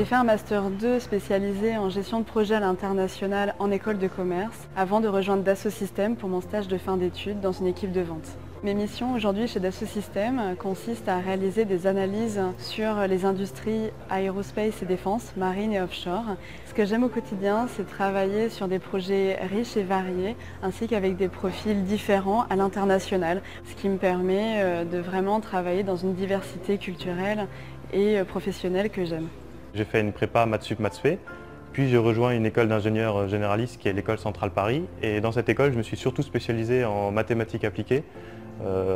fait un Master 2 spécialisé en gestion de projet à l'international en école de commerce avant de rejoindre Dassault Systèmes pour mon stage de fin d'études dans une équipe de vente. Mes missions aujourd'hui chez Dassault Systèmes consistent à réaliser des analyses sur les industries aérospace et défense, marine et offshore. Ce que j'aime au quotidien, c'est travailler sur des projets riches et variés, ainsi qu'avec des profils différents à l'international, ce qui me permet de vraiment travailler dans une diversité culturelle et professionnelle que j'aime. J'ai fait une prépa maths sup maths spé, puis j'ai rejoint une école d'ingénieurs généralistes qui est l'école centrale Paris. Et dans cette école, je me suis surtout spécialisé en mathématiques appliquées,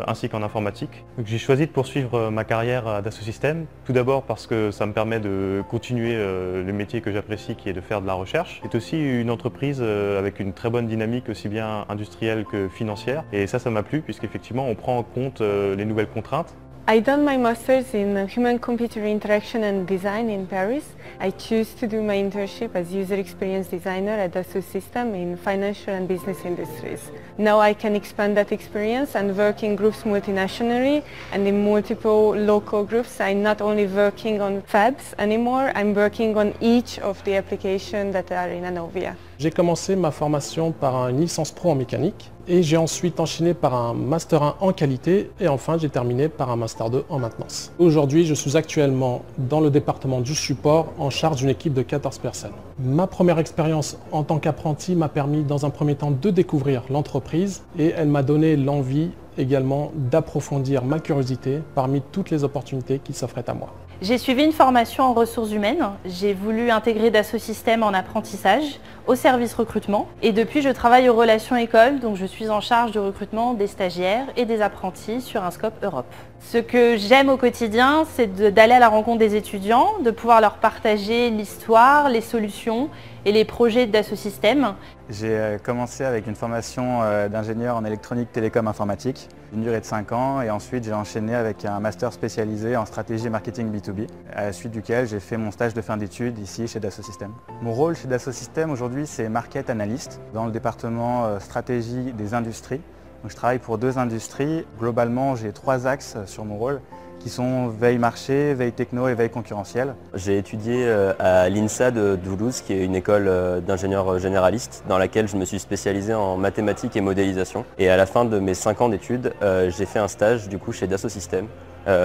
ainsi qu'en informatique. J'ai choisi de poursuivre ma carrière à Dassault Systèmes, tout d'abord parce que ça me permet de continuer le métier que j'apprécie, qui est de faire de la recherche. C'est aussi une entreprise avec une très bonne dynamique, aussi bien industrielle que financière. Et ça m'a plu, puisqu'effectivement on prend en compte les nouvelles contraintes. I done my master's in Human-Computer Interaction and Design in Paris. I choose to do my internship as user experience designer at Dassault Systèmes in financial and business industries. Now I can expand that experience and work in groups multinationally and in multiple local groups. I'm not only working on fabs anymore, I'm working on each of the applications that are in Anovia. J'ai commencé ma formation par une licence pro en mécanique et j'ai ensuite enchaîné par un Master 1 en qualité et enfin j'ai terminé par un Master 2 en maintenance. Aujourd'hui, je suis actuellement dans le département du support en charge d'une équipe de 14 personnes. Ma première expérience en tant qu'apprenti m'a permis dans un premier temps de découvrir l'entreprise et elle m'a donné l'envie également d'approfondir ma curiosité parmi toutes les opportunités qui s'offraient à moi. J'ai suivi une formation en ressources humaines. J'ai voulu intégrer Dassault Systèmes en apprentissage, au service recrutement. Et depuis, je travaille aux relations écoles, donc je suis en charge du recrutement des stagiaires et des apprentis sur un scope Europe. Ce que j'aime au quotidien, c'est d'aller à la rencontre des étudiants, de pouvoir leur partager l'histoire, les solutions et les projets de Dassault Systèmes. J'ai commencé avec une formation d'ingénieur en électronique, télécom, informatique, une durée de 5 ans, et ensuite j'ai enchaîné avec un master spécialisé en stratégie marketing B2B, à la suite duquel j'ai fait mon stage de fin d'études ici chez Dassault Systèmes. Mon rôle chez Dassault Systèmes aujourd'hui, c'est market analyst dans le département stratégie des industries. Donc, je travaille pour 2 industries. Globalement, j'ai 3 axes sur mon rôle, qui sont veille marché, veille techno et veille concurrentielle. J'ai étudié à l'INSA de Toulouse, qui est une école d'ingénieurs généralistes, dans laquelle je me suis spécialisé en mathématiques et modélisation. Et à la fin de mes 5 ans d'études, j'ai fait un stage du coup chez Dassault Systèmes,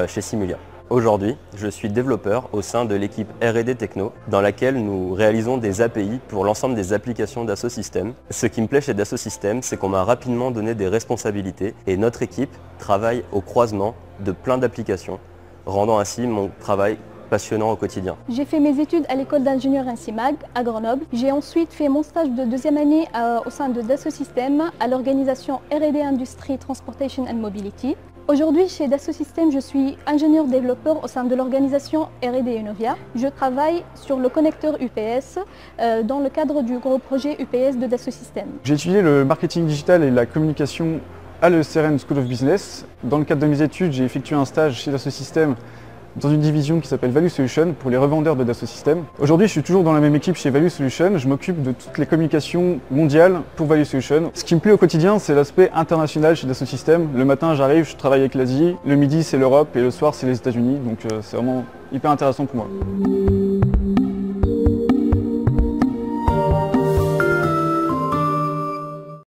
chez Simulia. Aujourd'hui, je suis développeur au sein de l'équipe R&D Techno, dans laquelle nous réalisons des API pour l'ensemble des applications Dassault Systèmes. Ce qui me plaît chez Dassault Systèmes, c'est qu'on m'a rapidement donné des responsabilités et notre équipe travaille au croisement de plein d'applications, rendant ainsi mon travail passionnant au quotidien. J'ai fait mes études à l'école d'ingénieur INSIMAG à Grenoble. J'ai ensuite fait mon stage de 2e année au sein de Dassault Systèmes à l'organisation R&D Industry Transportation and Mobility. Aujourd'hui, chez Dassault Systèmes, je suis ingénieur-développeur au sein de l'organisation R&D Enovia. Je travaille sur le connecteur UPS dans le cadre du gros projet UPS de Dassault Systèmes. J'ai étudié le marketing digital et la communication à l'ESRM School of Business. Dans le cadre de mes études, j'ai effectué un stage chez Dassault Systèmes dans une division qui s'appelle Value Solutions pour les revendeurs de Dassault Systèmes. Aujourd'hui, je suis toujours dans la même équipe chez Value Solutions. Je m'occupe de toutes les communications mondiales pour Value Solutions. Ce qui me plaît au quotidien, c'est l'aspect international chez Dassault Systèmes. Le matin, j'arrive, je travaille avec l'Asie. Le midi, c'est l'Europe et le soir, c'est les États-Unis. Donc c'est vraiment hyper intéressant pour moi.